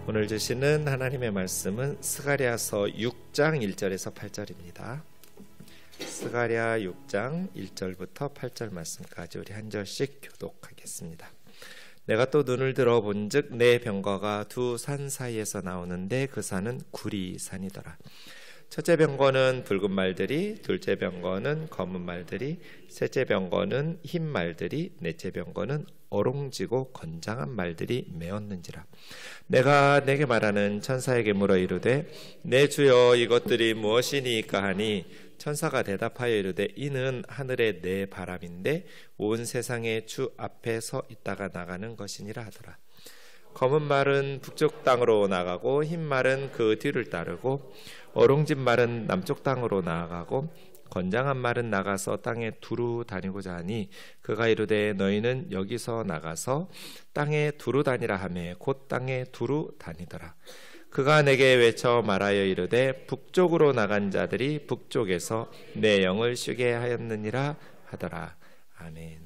오늘 주시는 하나님의 말씀은 스가랴서 6장 1절에서 8절입니다. 스가랴 6장 1절부터 8절 말씀까지 우리 한 절씩 교독하겠습니다. 내가 또 눈을 들어 본즉 내 병거가 두 산 사이에서 나오는데 그 산은 구리산이더라. 첫째 병거는 붉은 말들이, 둘째 병거는 검은 말들이, 셋째 병거는 흰 말들이, 넷째 병거는 어롱지고 건장한 말들이 메었는지라. 내가 내게 말하는 천사에게 물어 이르되 내 주여 이것들이 무엇이니까 하니 천사가 대답하여 이르되 이는 하늘의 내 바람인데 온 세상의 주 앞에 서 있다가 나가는 것이니라 하더라. 검은 말은 북쪽 땅으로 나가고 흰 말은 그 뒤를 따르고 어롱진 말은 남쪽 땅으로 나아가고 건장한 말은 나가서 땅에 두루 다니고자 하니 그가 이르되 너희는 여기서 나가서 땅에 두루 다니라 하매 곧 땅에 두루 다니더라. 그가 내게 외쳐 말하여 이르되 북쪽으로 나간 자들이 북쪽에서 내 영을 쉬게 하였느니라 하더라. 아멘.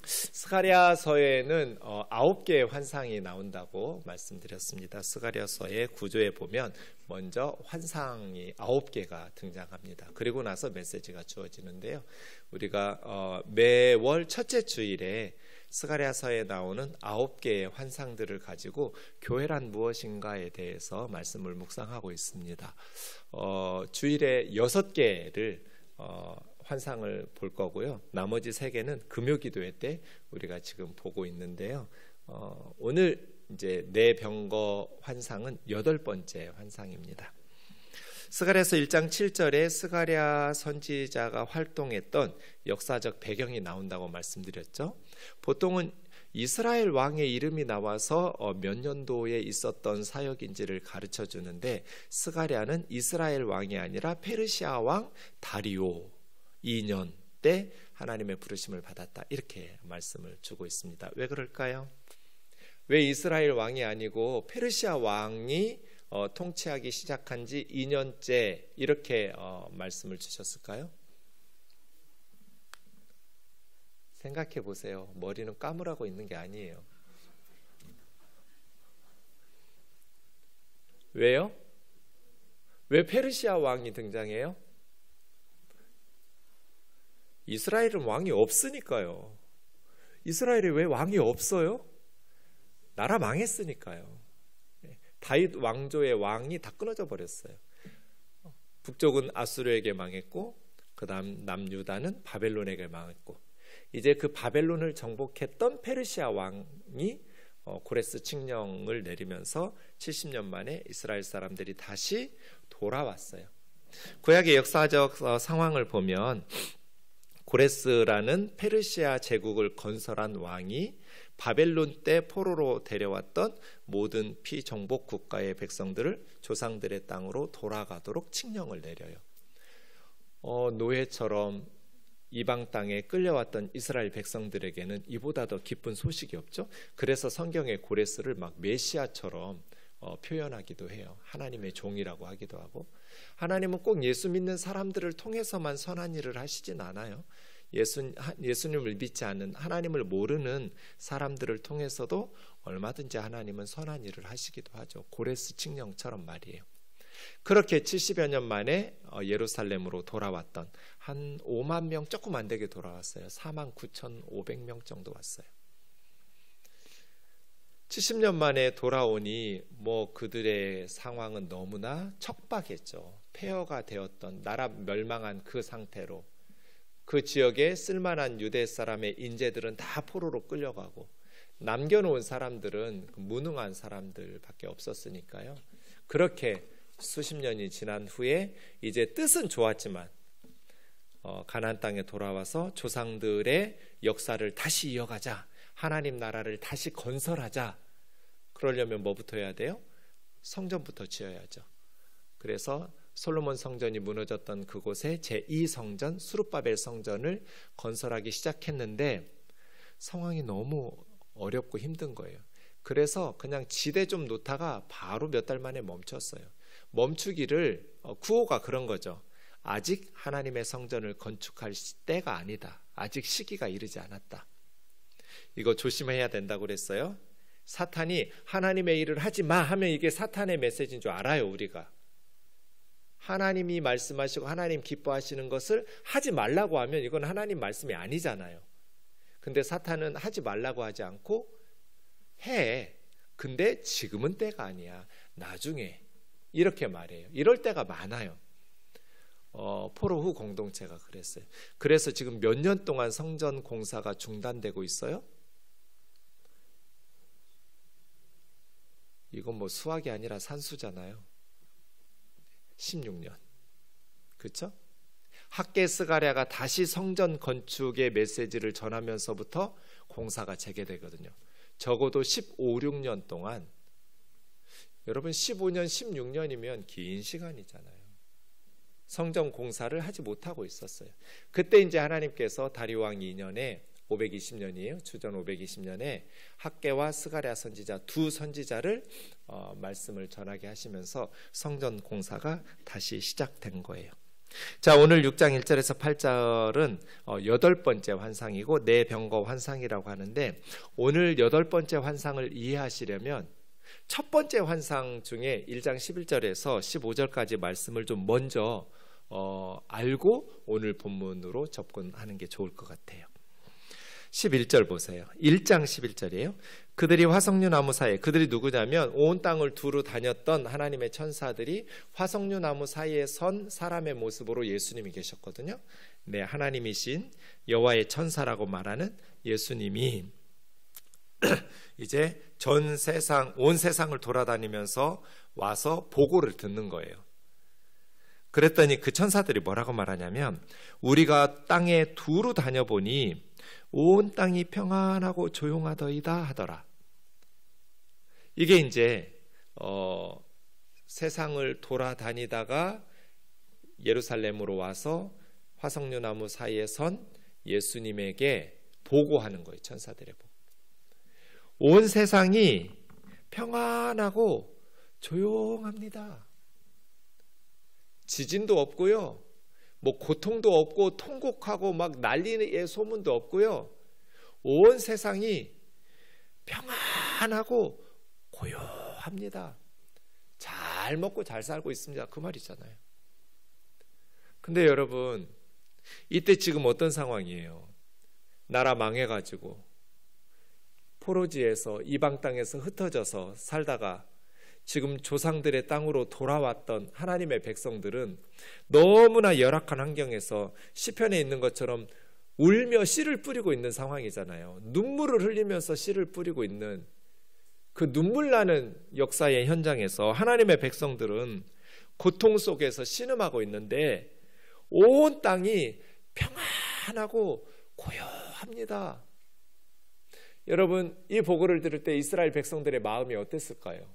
스가랴서에는 9개의 환상이 나온다고 말씀드렸습니다. 스가랴서의 구조에 보면 먼저 환상이 9개가 등장합니다. 그리고 나서 메시지가 주어지는데요. 우리가 매월 첫째 주일에 스가랴서에 나오는 9개의 환상들을 가지고 교회란 무엇인가에 대해서 말씀을 묵상하고 있습니다. 주일에 6개를 환상을 볼 거고요. 나머지 3개는 금요기도회 때 우리가 지금 보고 있는데요. 오늘 이제 내 병거 환상은 8번째 환상입니다. 스가랴서 1장 7절에 스가랴 선지자가 활동했던 역사적 배경이 나온다고 말씀드렸죠. 보통은 이스라엘 왕의 이름이 나와서 몇 년도에 있었던 사역인지를 가르쳐 주는데 스가랴는 이스라엘 왕이 아니라 페르시아 왕 다리오 2년 때 하나님의 부르심을 받았다. 이렇게 말씀을 주고 있습니다. 왜 그럴까요? 왜 이스라엘 왕이 아니고 페르시아 왕이 통치하기 시작한 지 2년째 이렇게 말씀을 주셨을까요? 생각해 보세요. 머리는 까무라고 있는 게 아니에요. 왜요? 왜 페르시아 왕이 등장해요? 이스라엘은 왕이 없으니까요. 이스라엘에 왜 왕이 없어요? 나라 망했으니까요. 다윗 왕조의 왕이 다 끊어져 버렸어요. 북쪽은 아수르에게 망했고 그 다음 남유다는 바벨론에게 망했고 이제 그 바벨론을 정복했던 페르시아 왕이 고레스 칙령을 내리면서 70년 만에 이스라엘 사람들이 다시 돌아왔어요. 구약의 역사적 상황을 보면 고레스라는 페르시아 제국을 건설한 왕이 바벨론 때 포로로 데려왔던 모든 피정복 국가의 백성들을 조상들의 땅으로 돌아가도록 칙령을 내려요. 노예처럼 이방 땅에 끌려왔던 이스라엘 백성들에게는 이보다 더 기쁜 소식이 없죠. 그래서 성경의 고레스를 막 메시아처럼 표현하기도 해요. 하나님의 종이라고 하기도 하고 하나님은 꼭 예수 믿는 사람들을 통해서만 선한 일을 하시진 않아요. 예수님을 믿지 않는 하나님을 모르는 사람들을 통해서도 얼마든지 하나님은 선한 일을 하시기도 하죠. 고레스 칙령처럼 말이에요. 그렇게 70여 년 만에 예루살렘으로 돌아왔던 한 5만 명 조금 안 되게 돌아왔어요. 4만 9,500명 정도 왔어요. 70년 만에 돌아오니 그들의 상황은 너무나 척박했죠. 폐허가 되었던 나라 멸망한 그 상태로 그 지역에 쓸만한 유대 사람의 인재들은 다 포로로 끌려가고 남겨놓은 사람들은 무능한 사람들밖에 없었으니까요. 그렇게 수십 년이 지난 후에 이제 뜻은 좋았지만 가나안 땅에 돌아와서 조상들의 역사를 다시 이어가자. 하나님 나라를 다시 건설하자. 그러려면 뭐부터 해야 돼요? 성전부터 지어야죠. 그래서 솔로몬 성전이 무너졌던 그곳에 제2성전 수룹바벨 성전을 건설하기 시작했는데 상황이 너무 어렵고 힘든 거예요. 그래서 그냥 지대 좀 놓다가 바로 몇 달 만에 멈췄어요. 멈추기를 구호가 그런 거죠. 아직 하나님의 성전을 건축할 때가 아니다. 아직 시기가 이르지 않았다. 이거 조심해야 된다고 그랬어요. 사탄이 하나님의 일을 하지 마 하면 이게 사탄의 메시지인 줄 알아요, 우리가. 하나님이 말씀하시고 하나님 기뻐하시는 것을 하지 말라고 하면 이건 하나님 말씀이 아니잖아요. 근데 사탄은 하지 말라고 하지 않고 해. 근데 지금은 때가 아니야. 나중에. 이렇게 말해요. 이럴 때가 많아요. 포로 후 공동체가 그랬어요. 그래서 지금 몇 년 동안 성전 공사가 중단되고 있어요? 이건 뭐 수학이 아니라 산수잖아요. 16년. 그렇죠? 학개 스가랴가 다시 성전 건축의 메시지를 전하면서부터 공사가 재개되거든요. 적어도 15, 16년 동안. 여러분 15년, 16년이면 긴 시간이잖아요. 성전 공사를 하지 못하고 있었어요. 그때 이제 하나님께서 다리오왕 2년에 520년이에요. 주전 520년에 학개와 스가랴 선지자 두 선지자를 말씀을 전하게 하시면서 성전 공사가 다시 시작된 거예요. 자, 오늘 6장 1절에서 8절은 8번째 환상이고 네 병거 환상이라고 하는데, 오늘 8번째 환상을 이해하시려면 첫 번째 환상 중에 1장 11절에서 15절까지 말씀을 좀 먼저 알고 오늘 본문으로 접근하는 게 좋을 것 같아요. 11절 보세요. 1장 11절이에요. 그들이 화석류 나무 사이에, 그들이 누구냐면 온 땅을 두루 다녔던 하나님의 천사들이 화석류 나무 사이에 선 사람의 모습으로 예수님이 계셨거든요. 네, 하나님이신 여호와의 천사라고 말하는 예수님이 이제 전 세상, 온 세상을 돌아다니면서 와서 보고를 듣는 거예요. 그랬더니 그 천사들이 뭐라고 말하냐면, 우리가 땅에 두루 다녀보니 온 땅이 평안하고 조용하더이다 하더라. 이게 이제 세상을 돌아다니다가 예루살렘으로 와서 화석류 나무 사이에 선 예수님에게 보고하는 거예요. 천사들의 보고. 온 세상이 평안하고 조용합니다. 지진도 없고요, 뭐 고통도 없고 통곡하고 막 난리의 소문도 없고요. 온 세상이 평안하고 고요합니다. 잘 먹고 잘 살고 있습니다. 그 말이잖아요. 근데 여러분, 이때 지금 어떤 상황이에요? 나라 망해가지고 포로지에서 이방 땅에서 흩어져서 살다가 지금 조상들의 땅으로 돌아왔던 하나님의 백성들은 너무나 열악한 환경에서 시편에 있는 것처럼 울며 씨를 뿌리고 있는 상황이잖아요. 눈물을 흘리면서 씨를 뿌리고 있는 그 눈물 나는 역사의 현장에서 하나님의 백성들은 고통 속에서 신음하고 있는데 온 땅이 평안하고 고요합니다. 여러분, 이 보고를 들을 때 이스라엘 백성들의 마음이 어땠을까요?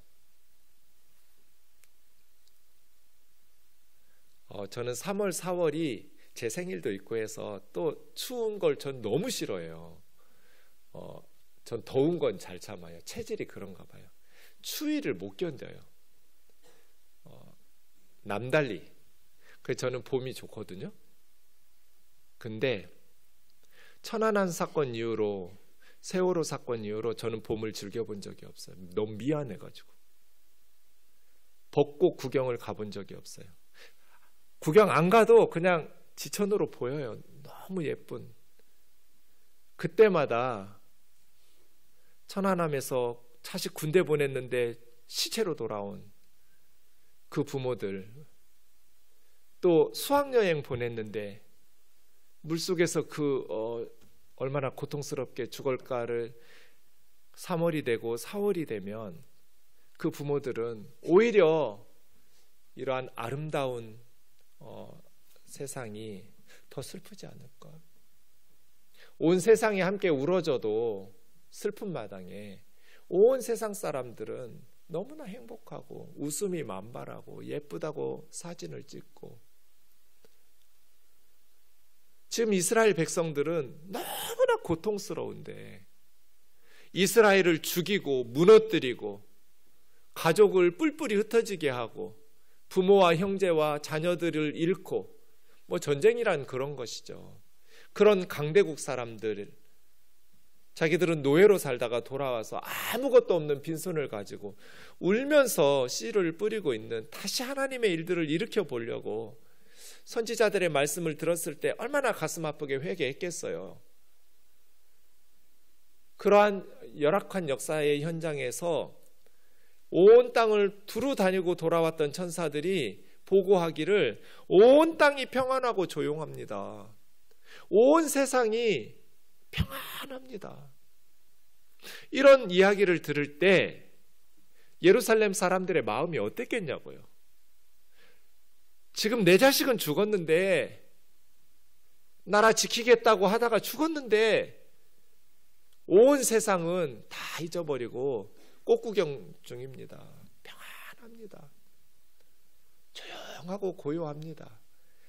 저는 3월, 4월이 제 생일도 있고 해서 또 추운 걸 전 너무 싫어해요. 전 더운 건 잘 참아요. 체질이 그런가 봐요. 추위를 못 견뎌요. 남달리. 그래서 저는 봄이 좋거든요. 근데 천안함 사건 이후로, 세월호 사건 이후로 저는 봄을 즐겨본 적이 없어요. 너무 미안해가지고. 벚꽃 구경을 가본 적이 없어요. 구경 안 가도 그냥 지천으로 보여요. 너무 예쁜. 그때마다 천안함에서 자식 군대 보냈는데 시체로 돌아온 그 부모들, 또 수학여행 보냈는데 물속에서 얼마나 고통스럽게 죽을까를 3월이 되고 4월이 되면 그 부모들은 오히려 이러한 아름다운 세상이 더 슬프지 않을까. 온 세상이 함께 울어줘도 슬픈 마당에 온 세상 사람들은 너무나 행복하고 웃음이 만발하고 예쁘다고 사진을 찍고, 지금 이스라엘 백성들은 너무나 고통스러운데 이스라엘을 죽이고 무너뜨리고 가족을 뿔뿔이 흩어지게 하고 부모와 형제와 자녀들을 잃고, 뭐 전쟁이란 그런 것이죠. 그런 강대국 사람들, 자기들은 노예로 살다가 돌아와서 아무것도 없는 빈손을 가지고 울면서 씨를 뿌리고 있는 다시 하나님의 일들을 일으켜 보려고 선지자들의 말씀을 들었을 때 얼마나 가슴 아프게 회개했겠어요. 그러한 열악한 역사의 현장에서 온 땅을 두루 다니고 돌아왔던 천사들이 보고하기를 온 땅이 평안하고 조용합니다. 온 세상이 평안합니다. 이런 이야기를 들을 때 예루살렘 사람들의 마음이 어땠겠냐고요. 지금 내 자식은 죽었는데, 나라 지키겠다고 하다가 죽었는데 온 세상은 다 잊어버리고 꽃구경 중입니다. 평안합니다. 조용하고 고요합니다.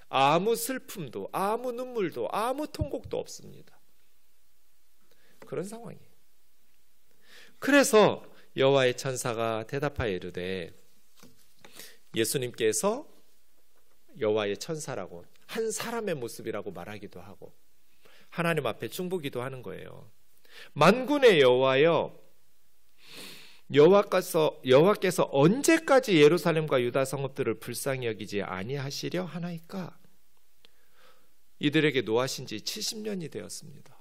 아무 슬픔도, 아무 눈물도, 아무 통곡도 없습니다. 그런 상황이에요. 그래서 여호와의 천사가 대답하여 이르되, 예수님께서 여호와의 천사라고, 한 사람의 모습이라고 말하기도 하고 하나님 앞에 중보기도 하는 거예요. 만군의 여호와여, 여호와께서 언제까지 예루살렘과 유다 성읍들을 불쌍히 여기지 아니하시려 하나이까? 이들에게 노하신 지 70년이 되었습니다.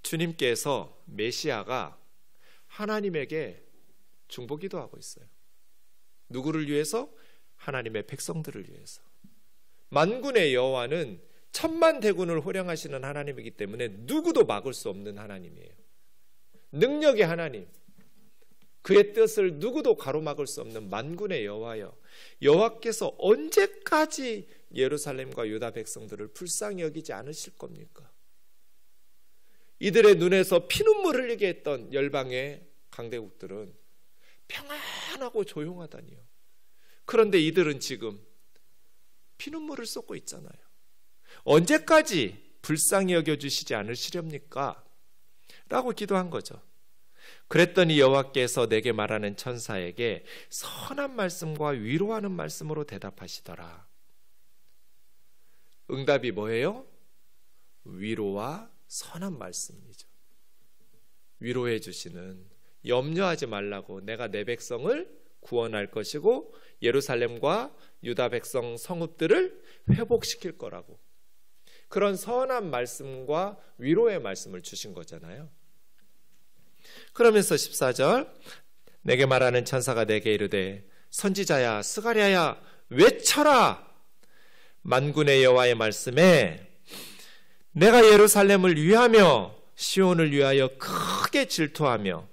주님께서, 메시아가 하나님에게 중보기도하고 있어요. 누구를 위해서? 하나님의 백성들을 위해서. 만군의 여호와는 천만 대군을 호령하시는 하나님이기 때문에 누구도 막을 수 없는 하나님이에요. 능력의 하나님, 그의 뜻을 누구도 가로막을 수 없는 만군의 여호와여, 여호와께서 언제까지 예루살렘과 유다 백성들을 불쌍히 여기지 않으실 겁니까? 이들의 눈에서 피눈물 흘리게 했던 열방의 강대국들은 평안하고 조용하다니요. 그런데 이들은 지금 피눈물을 쏟고 있잖아요. 언제까지 불쌍히 여겨주시지 않으시렵니까? 라고 기도한 거죠. 그랬더니 여호와께서 내게 말하는 천사에게 선한 말씀과 위로하는 말씀으로 대답하시더라. 응답이 뭐예요? 위로와 선한 말씀이죠. 위로해 주시는, 염려하지 말라고, 내가 내 백성을 구원할 것이고 예루살렘과 유다 백성 성읍들을 회복시킬 거라고, 그런 선한 말씀과 위로의 말씀을 주신 거잖아요. 그러면서 14절, 내게 말하는 천사가 내게 이르되, 선지자야 스가랴야 외쳐라. 만군의 여호와의 말씀에 내가 예루살렘을 위하며 시온을 위하여 크게 질투하며,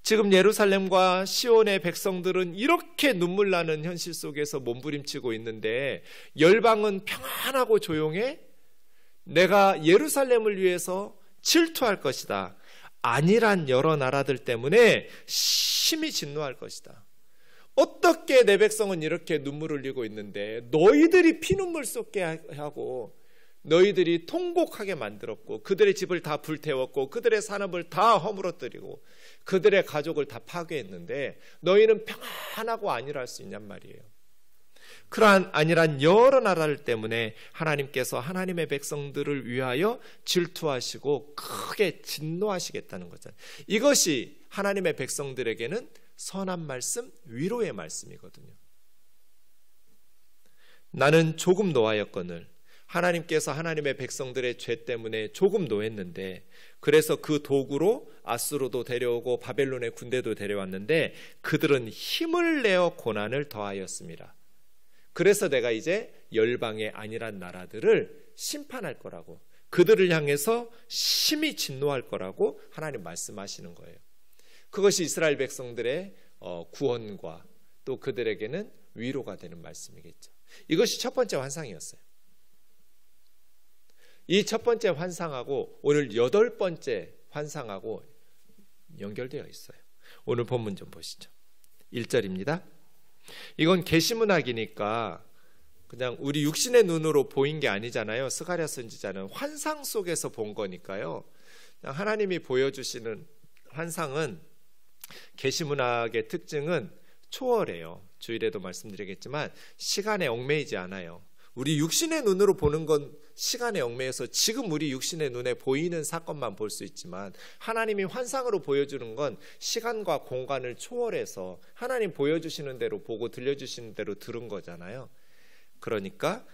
지금 예루살렘과 시온의 백성들은 이렇게 눈물 나는 현실 속에서 몸부림치고 있는데 열방은 평안하고 조용해? 내가 예루살렘을 위해서 질투할 것이다. 아니란 여러 나라들 때문에 심히 진노할 것이다. 어떻게 내 백성은 이렇게 눈물을 흘리고 있는데 너희들이 피눈물 쏟게 하고 너희들이 통곡하게 만들었고 그들의 집을 다 불태웠고 그들의 산업을 다 허물어뜨리고 그들의 가족을 다 파괴했는데 너희는 평안하고 안일할 수 있냔 말이에요. 그러한 안일한 여러 나라들 때문에 하나님께서 하나님의 백성들을 위하여 질투하시고 크게 진노하시겠다는 거잖아요. 이것이 하나님의 백성들에게는 선한 말씀, 위로의 말씀이거든요. 나는 조금 노하였거늘, 하나님께서 하나님의 백성들의 죄 때문에 조금 노했는데, 그래서 그 도구로 아수르도 데려오고 바벨론의 군대도 데려왔는데 그들은 힘을 내어 고난을 더하였습니다. 그래서 내가 이제 열방의 안일한 나라들을 심판할 거라고, 그들을 향해서 심히 진노할 거라고 하나님 말씀하시는 거예요. 그것이 이스라엘 백성들의 구원과 또 그들에게는 위로가 되는 말씀이겠죠. 이것이 첫 번째 환상이었어요. 이 첫 번째 환상하고 오늘 8번째 환상하고 연결되어 있어요. 오늘 본문 좀 보시죠. 1절입니다. 이건 계시문학이니까 그냥 우리 육신의 눈으로 보인 게 아니잖아요. 스가랴 선지자는 환상 속에서 본 거니까요. 그냥 하나님이 보여주시는 환상은, 계시문학의 특징은 초월해요. 주일에도 말씀드리겠지만 시간에 얽매이지 않아요. 우리 육신의 눈으로 보는 건 시간에 얽매여서 지금 우리 육신의 눈에 보이는 사건만 볼 수 있지만, 하나님이 환상으로 보여주는 건 시간과 공간을 초월해서 하나님 보여주시는 대로 보고 들려주시는 대로 들은 거잖아요. 그러니까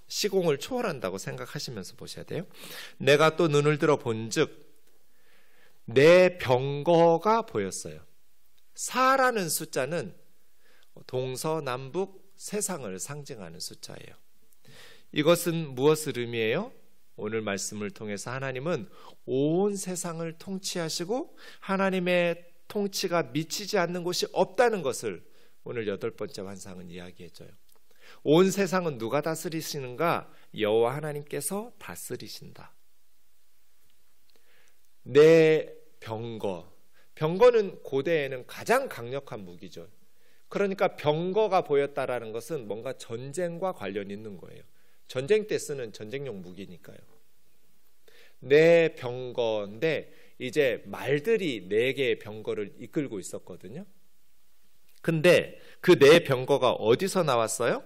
시공을 초월한다고 생각하시면서 보셔야 돼요. 내가 또 눈을 들어 본즉 내 병거가 보였어요. 4라는 숫자는 동서남북 세상을 상징하는 숫자예요. 이것은 무엇을 의미해요? 오늘 말씀을 통해서 하나님은 온 세상을 통치하시고 하나님의 통치가 미치지 않는 곳이 없다는 것을 오늘 8번째 환상은 이야기해줘요. 온 세상은 누가 다스리시는가? 여호와 하나님께서 다스리신다. 내 병거, 병거는 고대에는 가장 강력한 무기죠. 그러니까 병거가 보였다라는 것은 뭔가 전쟁과 관련이 있는 거예요. 전쟁 때 쓰는 전쟁용 무기니까요. 내 병거인데 이제 말들이 4개의 병거를 이끌고 있었거든요. 근데 그 내 병거가 어디서 나왔어요?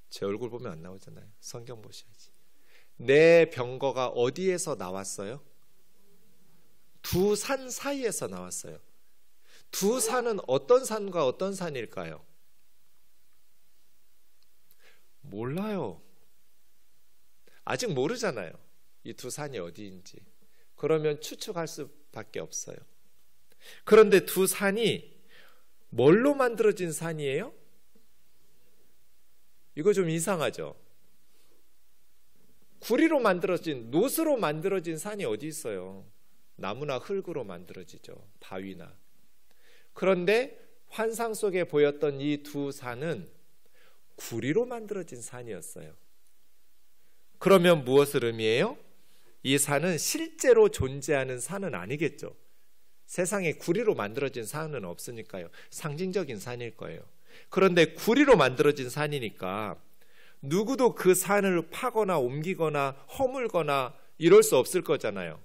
제 얼굴 보면 안 나오잖아요. 성경 보셔야지. 내 병거가 어디에서 나왔어요? 두 산 사이에서 나왔어요. 두 산은 어떤 산과 어떤 산일까요? 몰라요. 아직 모르잖아요. 이 두 산이 어디인지. 그러면 추측할 수밖에 없어요. 그런데 두 산이 뭘로 만들어진 산이에요? 이거 좀 이상하죠? 구리로 만들어진, 노스로 만들어진 산이 어디 있어요? 나무나 흙으로 만들어지죠. 바위나. 그런데 환상 속에 보였던 이 두 산은 구리로 만들어진 산이었어요. 그러면 무엇을 의미해요? 이 산은 실제로 존재하는 산은 아니겠죠. 세상에 구리로 만들어진 산은 없으니까요. 상징적인 산일 거예요. 그런데 구리로 만들어진 산이니까 누구도 그 산을 파거나 옮기거나 허물거나 이럴 수 없을 거잖아요.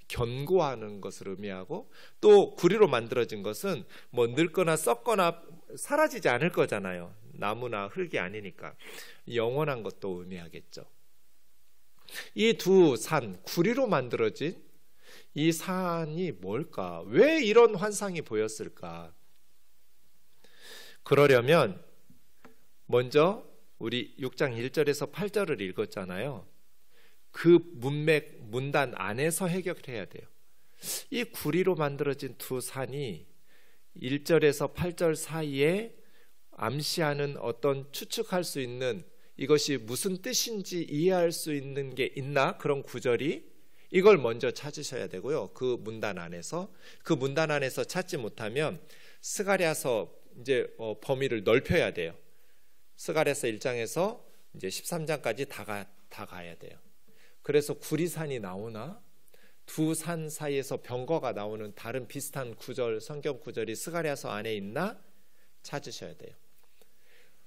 견고하는 것을 의미하고, 또 구리로 만들어진 것은 뭐 늙거나 썩거나 사라지지 않을 거잖아요. 나무나 흙이 아니니까 영원한 것도 의미하겠죠. 이 두 산, 구리로 만들어진 이 산이 뭘까? 왜 이런 환상이 보였을까? 그러려면 먼저 우리 6장 1절에서 8절을 읽었잖아요. 그 문맥, 문단 안에서 해결해야 돼요. 이 구리로 만들어진 두 산이 1절에서 8절 사이에 암시하는 어떤 추측할 수 있는, 이것이 무슨 뜻인지 이해할 수 있는 게 있나? 그런 구절이, 이걸 먼저 찾으셔야 되고요. 그 문단 안에서. 그 문단 안에서 찾지 못하면 스가랴서 이제 범위를 넓혀야 돼요. 스가랴서 1장에서 이제 13장까지 다 가야 돼요. 그래서 구리산이 나오나 두 산 사이에서 병거가 나오는 다른 비슷한 구절, 성경 구절이 스가랴서 안에 있나 찾으셔야 돼요.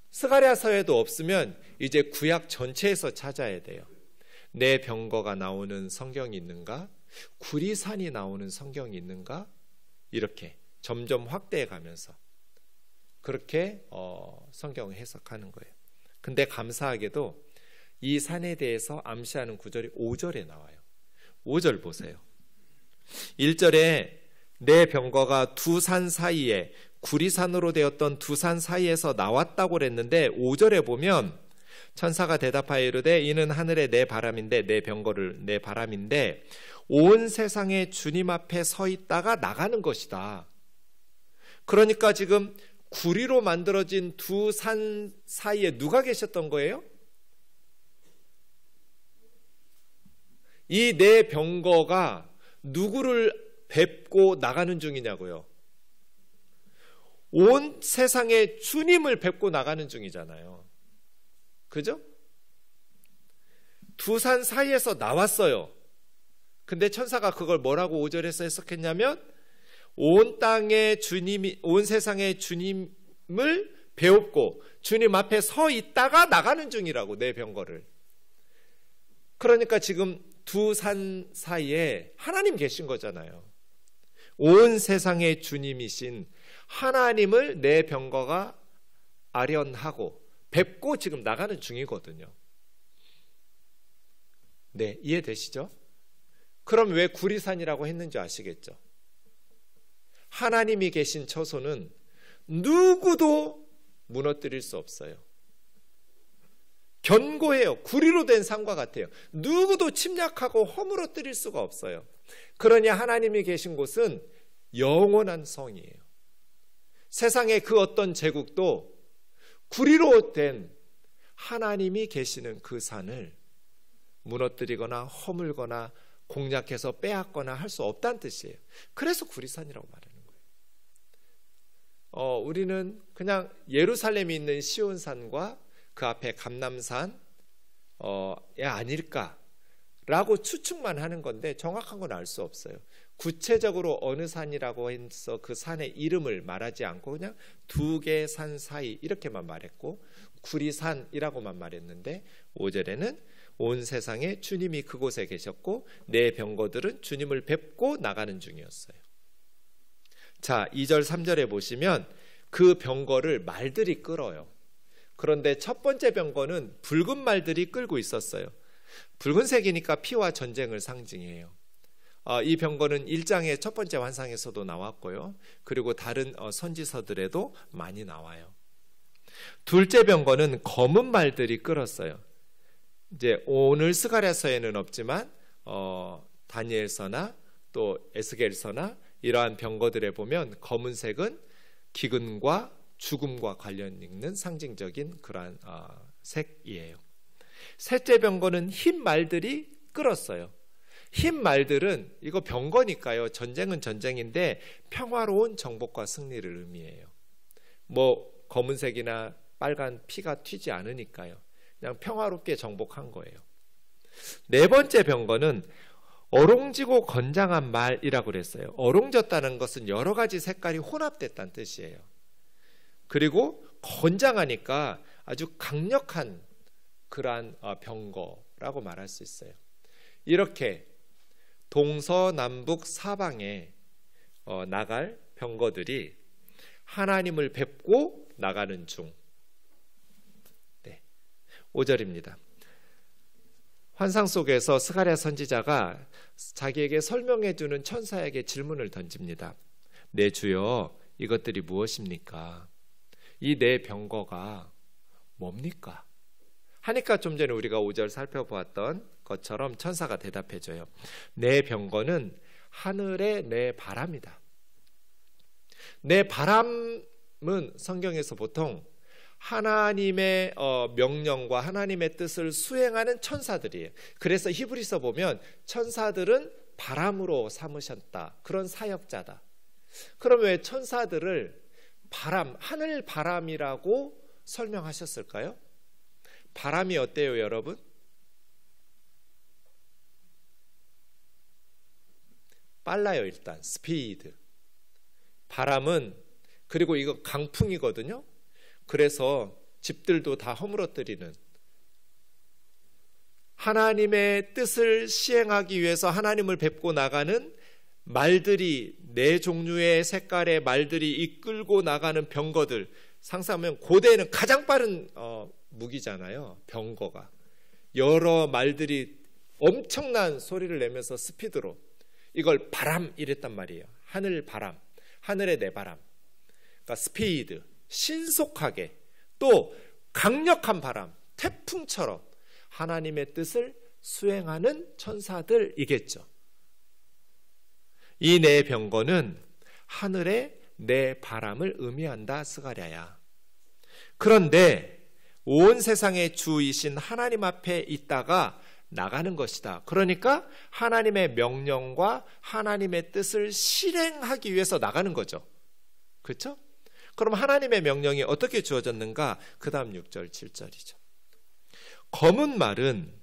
스가랴서에도 없으면 이제 구약 전체에서 찾아야 돼요. 내 병거가 나오는 성경이 있는가? 구리산이 나오는 성경이 있는가? 이렇게 점점 확대해 가면서 그렇게 성경을 해석하는 거예요. 근데 감사하게도 이 산에 대해서 암시하는 구절이 5절에 나와요. 5절 보세요. 1절에 내 병거가 두 산 사이에, 구리산으로 되었던 두 산 사이에서 나왔다고 그랬는데 5절에 보면 천사가 대답하여 이르되 이는 하늘의 내 바람인데, 내 병거를 내 바람인데 온 세상에 주님 앞에 서 있다가 나가는 것이다. 그러니까 지금 구리로 만들어진 두 산 사이에 누가 계셨던 거예요? 이 내 병거가 누구를 뵙고 나가는 중이냐고요? 온 세상에 주님을 뵙고 나가는 중이잖아요. 그죠? 두 산 사이에서 나왔어요. 근데 천사가 그걸 뭐라고 5절에서 해석했냐면 온 땅의 주님이, 온 세상의 주님을 배웠고 주님 앞에 서 있다가 나가는 중이라고, 내 병거를. 그러니까 지금 두 산 사이에 하나님 계신 거잖아요. 온 세상의 주님이신 하나님을 내 병거가 아련하고 뵙고 지금 나가는 중이거든요. 네, 이해되시죠? 그럼 왜 구리산이라고 했는지 아시겠죠? 하나님이 계신 처소는 누구도 무너뜨릴 수 없어요. 견고해요. 구리로 된 산과 같아요. 누구도 침략하고 허물어뜨릴 수가 없어요. 그러니 하나님이 계신 곳은 영원한 성이에요. 세상의 그 어떤 제국도 구리로 된 하나님이 계시는 그 산을 무너뜨리거나 허물거나 공략해서 빼앗거나 할 수 없다는 뜻이에요. 그래서 구리산이라고 말하는 거예요. 우리는 그냥 예루살렘이 있는 시온산과 그 앞에 감람산 아닐까라고 추측만 하는 건데 정확한 건 알 수 없어요. 구체적으로 어느 산이라고 해서 그 산의 이름을 말하지 않고 그냥 두 개 산 사이 이렇게만 말했고 구리산이라고만 말했는데 5절에는 온 세상에 주님이 그곳에 계셨고 내 병거들은 주님을 뵙고 나가는 중이었어요. 자, 2절 3절에 보시면 그 병거를 말들이 끌어요. 그런데 첫 번째 병거는 붉은 말들이 끌고 있었어요. 붉은색이니까 피와 전쟁을 상징해요. 이 병거는 1장의 첫 번째 환상에서도 나왔고요. 그리고 다른 선지서들에도 많이 나와요. 둘째 병거는 검은 말들이 끌었어요. 이제 오늘 스가랴서에는 없지만 다니엘서나 또 에스겔서나 이러한 병거들에 보면 검은색은 기근과 죽음과 관련 있는 상징적인 그러한 색이에요. 셋째 병거는 흰 말들이 끌었어요. 흰 말들은 이거 병거니까요. 전쟁은 전쟁인데 평화로운 정복과 승리를 의미해요. 뭐 검은색이나 빨간 피가 튀지 않으니까요. 그냥 평화롭게 정복한 거예요. 네 번째 병거는 어롱지고 건장한 말이라고 그랬어요. 어롱졌다는 것은 여러 가지 색깔이 혼합됐다는 뜻이에요. 그리고 건장하니까 아주 강력한 그러한 병거라고 말할 수 있어요. 이렇게 동서남북 사방에 나갈 병거들이 하나님을 뵙고 나가는 중. 5절입니다. 환상 속에서 스가랴 선지자가 자기에게 설명해 주는 천사에게 질문을 던집니다. 내 주여, 이것들이 무엇입니까? 이 내 병거가 뭡니까? 하니까 좀 전에 우리가 5절 살펴보았던 것처럼 천사가 대답해 줘요. 내 병거는 하늘의 내 바람이다. 내 바람은 성경에서 보통 하나님의 명령과 하나님의 뜻을 수행하는 천사들이에요. 그래서 히브리서 보면 천사들은 바람으로 삼으셨다. 그런 사역자다. 그럼 왜 천사들을 바람, 하늘 바람이라고 설명하셨을까요? 바람이 어때요, 여러분? 빨라요, 일단. 스피드. 바람은, 그리고 이거 강풍이거든요. 그래서 집들도 다 허물어뜨리는, 하나님의 뜻을 시행하기 위해서 하나님을 뵙고 나가는 말들이, 네 종류의 색깔의 말들이 이끌고 나가는 병거들, 상상하면 고대에는 가장 빠른 무기잖아요. 병거가 여러 말들이 엄청난 소리를 내면서 스피드로 이걸 바람 이랬단 말이에요. 하늘 바람, 하늘의 내 바람. 그러니까 스피드, 신속하게, 또 강력한 바람, 태풍처럼 하나님의 뜻을 수행하는 천사들이겠죠. 이 내 병거는 하늘의 내 바람을 의미한다, 스가랴야. 그런데 온 세상의 주이신 하나님 앞에 있다가 나가는 것이다. 그러니까 하나님의 명령과 하나님의 뜻을 실행하기 위해서 나가는 거죠. 그렇죠? 그럼 하나님의 명령이 어떻게 주어졌는가? 그 다음 6절, 7절이죠. 검은 말은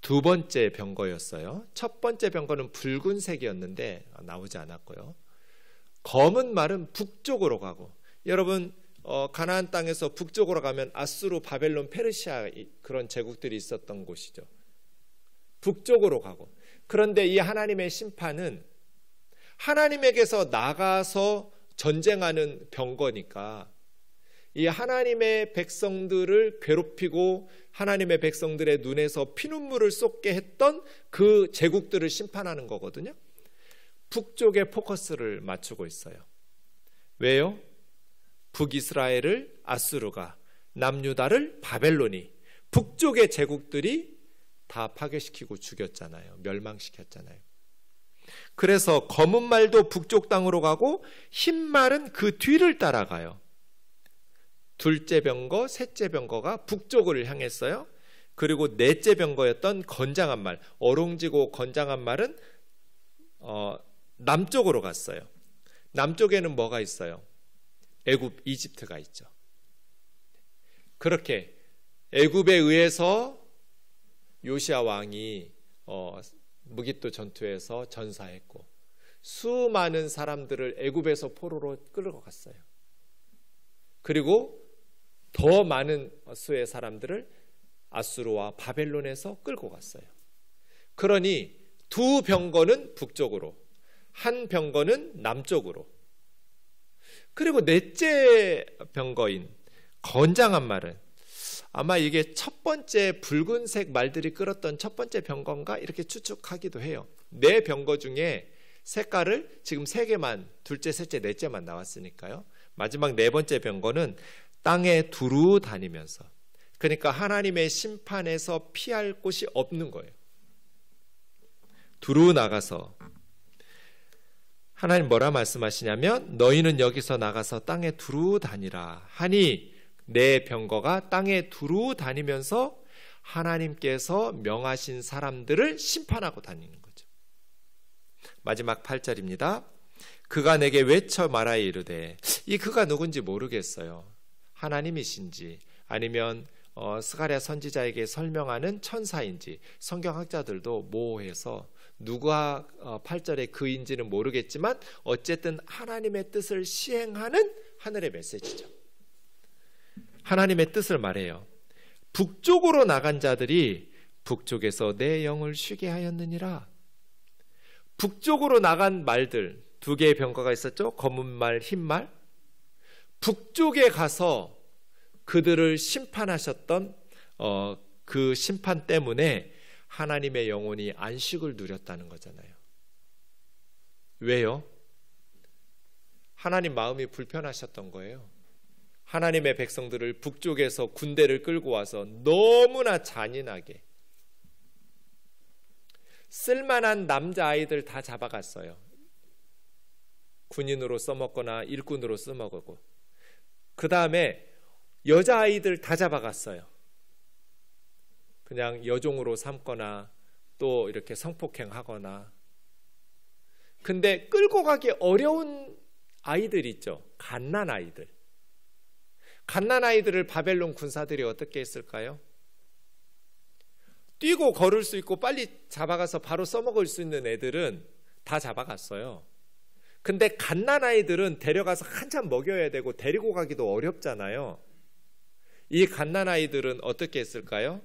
두 번째 병거였어요. 첫 번째 병거는 붉은색이었는데 나오지 않았고요. 검은 말은 북쪽으로 가고, 여러분 가나안 땅에서 북쪽으로 가면 아수르, 바벨론, 페르시아 그런 제국들이 있었던 곳이죠. 북쪽으로 가고. 그런데 이 하나님의 심판은 하나님에게서 나가서 전쟁하는 병거니까 이 하나님의 백성들을 괴롭히고 하나님의 백성들의 눈에서 피눈물을 쏟게 했던 그 제국들을 심판하는 거거든요. 북쪽에 포커스를 맞추고 있어요. 왜요? 북이스라엘을 아수르가, 남유다를 바벨론이, 북쪽의 제국들이 다 파괴시키고 죽였잖아요. 멸망시켰잖아요. 그래서 검은 말도 북쪽 땅으로 가고 흰 말은 그 뒤를 따라가요. 둘째 병거, 셋째 병거가 북쪽을 향했어요. 그리고 넷째 병거였던 건장한 말, 어롱지고 건장한 말은 남쪽으로 갔어요. 남쪽에는 뭐가 있어요? 애굽, 이집트가 있죠. 그렇게 애굽에 의해서 요시야 왕이 무깃도 전투에서 전사했고 수많은 사람들을 애굽에서 포로로 끌고 갔어요. 그리고 더 많은 수의 사람들을 아수르와 바벨론에서 끌고 갔어요. 그러니 두 병거는 북쪽으로, 한 병거는 남쪽으로. 그리고 넷째 병거인 건장한 말은 아마 이게 첫 번째 붉은색 말들이 끌었던 첫 번째 병거인가 이렇게 추측하기도 해요. 네 병거 중에 색깔을 지금 세 개만, 둘째, 셋째, 넷째만 나왔으니까요. 마지막 네 번째 병거는 땅에 두루 다니면서, 그러니까 하나님의 심판에서 피할 곳이 없는 거예요. 두루 나가서 하나님 뭐라 말씀하시냐면 너희는 여기서 나가서 땅에 두루 다니라 하니 내 병거가 땅에 두루 다니면서 하나님께서 명하신 사람들을 심판하고 다니는 거죠. 마지막 8절입니다. 그가 내게 외쳐 말하여 이르되, 이 그가 누군지 모르겠어요. 하나님이신지 아니면 스가랴 선지자에게 설명하는 천사인지 성경학자들도 모호해서 누가 8절의 그인지는 모르겠지만 어쨌든 하나님의 뜻을 시행하는 하늘의 메시지죠. 하나님의 뜻을 말해요. 북쪽으로 나간 자들이 북쪽에서 내 영을 쉬게 하였느니라. 북쪽으로 나간 말들, 두 개의 병거가 있었죠. 검은 말, 흰 말. 북쪽에 가서 그들을 심판하셨던 그 심판 때문에 하나님의 영혼이 안식을 누렸다는 거잖아요. 왜요? 하나님 마음이 불편하셨던 거예요. 하나님의 백성들을 북쪽에서 군대를 끌고 와서 너무나 잔인하게 쓸만한 남자아이들 다 잡아갔어요. 군인으로 써먹거나 일꾼으로 써먹고, 그 다음에 여자아이들 다 잡아갔어요. 그냥 여종으로 삼거나 또 이렇게 성폭행하거나. 근데 끌고 가기 어려운 아이들 있죠. 갓난아이들. 갓난아이들을 바벨론 군사들이 어떻게 했을까요? 뛰고 걸을 수 있고 빨리 잡아가서 바로 써먹을 수 있는 애들은 다 잡아갔어요. 근데 갓난아이들은 데려가서 한참 먹여야 되고 데리고 가기도 어렵잖아요. 이 갓난아이들은 어떻게 했을까요?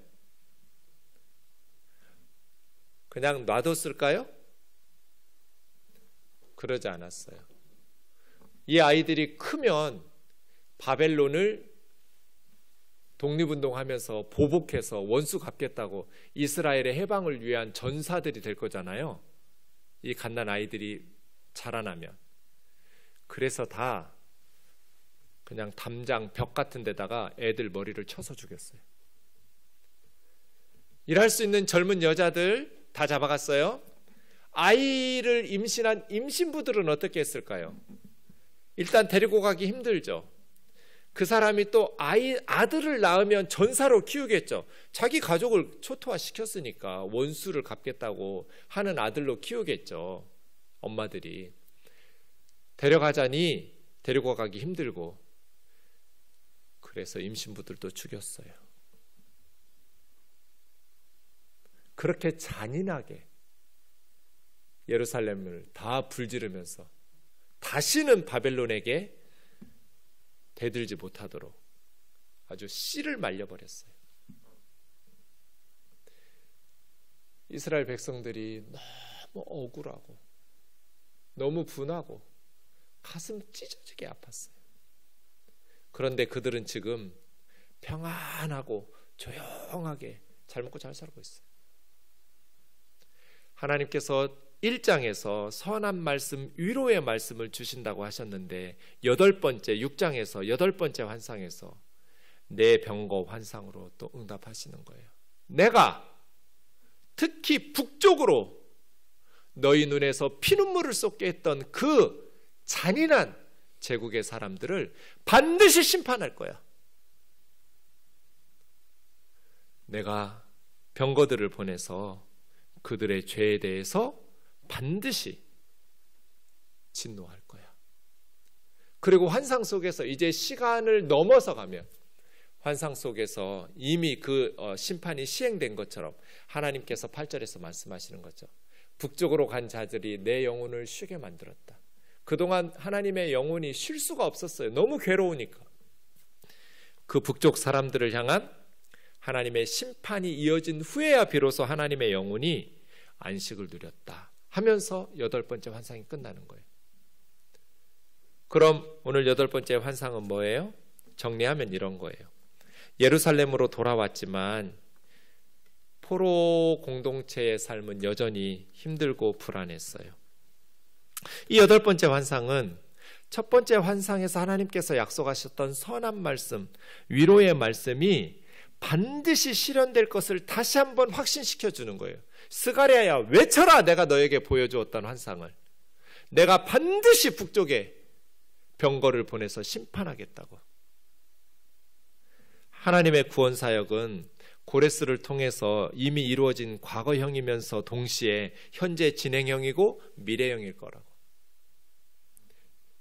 그냥 놔뒀을까요? 그러지 않았어요. 이 아이들이 크면 바벨론을 독립운동하면서 보복해서 원수 갚겠다고 이스라엘의 해방을 위한 전사들이 될 거잖아요. 이 갓난아이들이 자라나면. 그래서 다 그냥 담장 벽 같은 데다가 애들 머리를 쳐서 죽였어요. 일할 수 있는 젊은 여자들 다 잡아갔어요. 아이를 임신한 임신부들은 어떻게 했을까요? 일단 데리고 가기 힘들죠. 그 사람이 또 아들을 낳으면 전사로 키우겠죠. 자기 가족을 초토화시켰으니까 원수를 갚겠다고 하는 아들로 키우겠죠. 엄마들이. 데려가자니 데리고 가기 힘들고, 그래서 임신부들도 죽였어요. 그렇게 잔인하게 예루살렘을 다 불지르면서 다시는 바벨론에게 대들지 못하도록 아주 씨를 말려버렸어요. 이스라엘 백성들이 너무 억울하고 너무 분하고 가슴 찢어지게 아팠어요. 그런데 그들은 지금 평안하고 조용하게 잘 먹고 잘 살고 있어요. 하나님께서 1장에서 선한 말씀, 위로의 말씀을 주신다고 하셨는데 8번째 6장에서 8번째 환상에서 내 병거 환상으로 또 응답하시는 거예요. 내가 특히 북쪽으로 너희 눈에서 피눈물을 쏟게 했던 그 잔인한 제국의 사람들을 반드시 심판할 거야. 내가 병거들을 보내서 그들의 죄에 대해서 반드시 진노할 거야. 그리고 환상 속에서 이제 시간을 넘어서 가면 환상 속에서 이미 그 심판이 시행된 것처럼 하나님께서 8절에서 말씀하시는 거죠. 북쪽으로 간 자들이 내 영혼을 쉬게 만들었다. 그동안 하나님의 영혼이 쉴 수가 없었어요. 너무 괴로우니까. 그 북쪽 사람들을 향한 하나님의 심판이 이어진 후에야 비로소 하나님의 영혼이 안식을 누렸다 하면서 8번째 환상이 끝나는 거예요. 그럼 오늘 8번째 환상은 뭐예요? 정리하면 이런 거예요. 예루살렘으로 돌아왔지만 포로 공동체의 삶은 여전히 힘들고 불안했어요. 이 8번째 환상은 첫 번째 환상에서 하나님께서 약속하셨던 선한 말씀, 위로의 말씀이 반드시 실현될 것을 다시 한번 확신시켜 주는 거예요. 스가랴야 외쳐라, 내가 너에게 보여주었던 환상을. 내가 반드시 북쪽에 병거를 보내서 심판하겠다고. 하나님의 구원 사역은 고레스를 통해서 이미 이루어진 과거형이면서 동시에 현재 진행형이고 미래형일 거라고.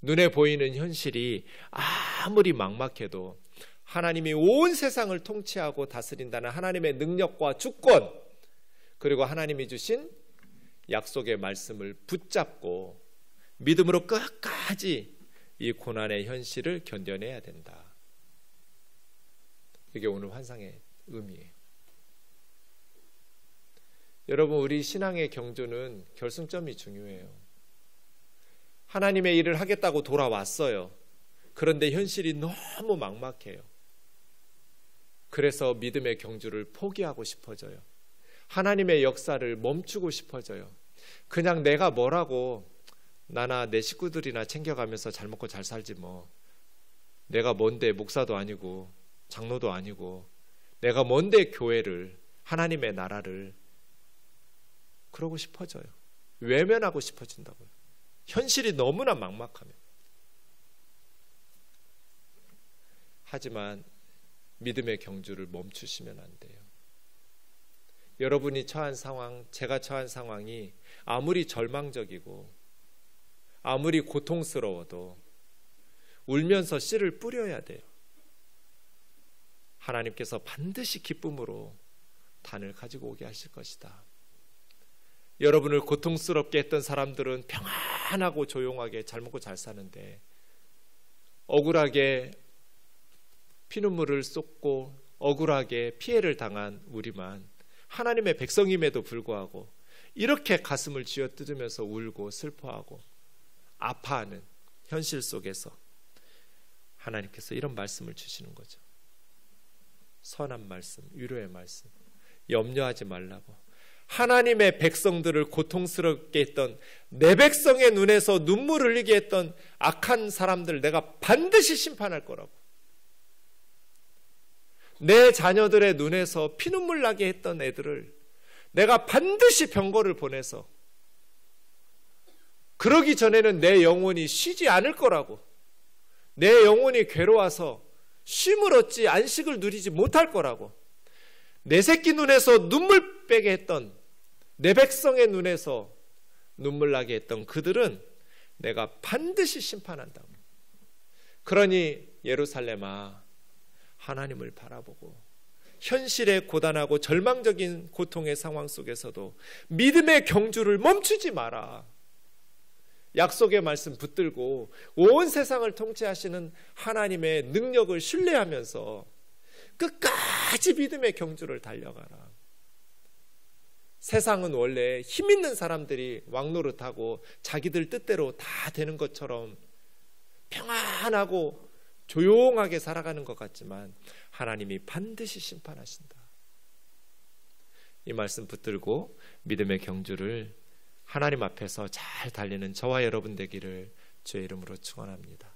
눈에 보이는 현실이 아무리 막막해도 하나님이 온 세상을 통치하고 다스린다는 하나님의 능력과 주권, 그리고 하나님이 주신 약속의 말씀을 붙잡고 믿음으로 끝까지 이 고난의 현실을 견뎌내야 된다. 이게 오늘 환상의 의미예요. 여러분, 우리 신앙의 경주는 결승점이 중요해요. 하나님의 일을 하겠다고 돌아왔어요. 그런데 현실이 너무 막막해요. 그래서 믿음의 경주를 포기하고 싶어져요. 하나님의 역사를 멈추고 싶어져요. 그냥 내가 뭐라고 나나 내 식구들이나 챙겨가면서 잘 먹고 잘 살지 뭐. 내가 뭔데 목사도 아니고 장로도 아니고 내가 뭔데 교회를, 하나님의 나라를. 그러고 싶어져요. 외면하고 싶어진다고요. 현실이 너무나 막막하면. 하지만 믿음의 경주를 멈추시면 안 돼요. 여러분이 처한 상황, 제가 처한 상황이 아무리 절망적이고 아무리 고통스러워도 울면서 씨를 뿌려야 돼요. 하나님께서 반드시 기쁨으로 단을 가지고 오게 하실 것이다. 여러분을 고통스럽게 했던 사람들은 평안하고 조용하게 잘 먹고 잘 사는데 억울하게 피눈물을 쏟고 억울하게 피해를 당한 우리만 하나님의 백성임에도 불구하고 이렇게 가슴을 쥐어뜯으면서 울고 슬퍼하고 아파하는 현실 속에서 하나님께서 이런 말씀을 주시는 거죠. 선한 말씀, 위로의 말씀. 염려하지 말라고. 하나님의 백성들을 고통스럽게 했던, 내 백성의 눈에서 눈물 흘리게 했던 악한 사람들 내가 반드시 심판할 거라고. 내 자녀들의 눈에서 피눈물 나게 했던 애들을 내가 반드시 병거를 보내서, 그러기 전에는 내 영혼이 쉬지 않을 거라고. 내 영혼이 괴로워서 쉼을 얻지 안식을 누리지 못할 거라고. 내 새끼 눈에서 눈물 빼게 했던, 내 백성의 눈에서 눈물 나게 했던 그들은 내가 반드시 심판한다고. 그러니 예루살렘아, 하나님을 바라보고 현실의 고단하고 절망적인 고통의 상황 속에서도 믿음의 경주를 멈추지 마라. 약속의 말씀 붙들고 온 세상을 통치하시는 하나님의 능력을 신뢰하면서 끝까지 믿음의 경주를 달려가라. 세상은 원래 힘 있는 사람들이 왕노릇하고 자기들 뜻대로 다 되는 것처럼 평안하고 조용하게 살아가는 것 같지만 하나님이 반드시 심판하신다. 이 말씀 붙들고 믿음의 경주를 하나님 앞에서 잘 달리는 저와 여러분 되기를 주의 이름으로 축원합니다.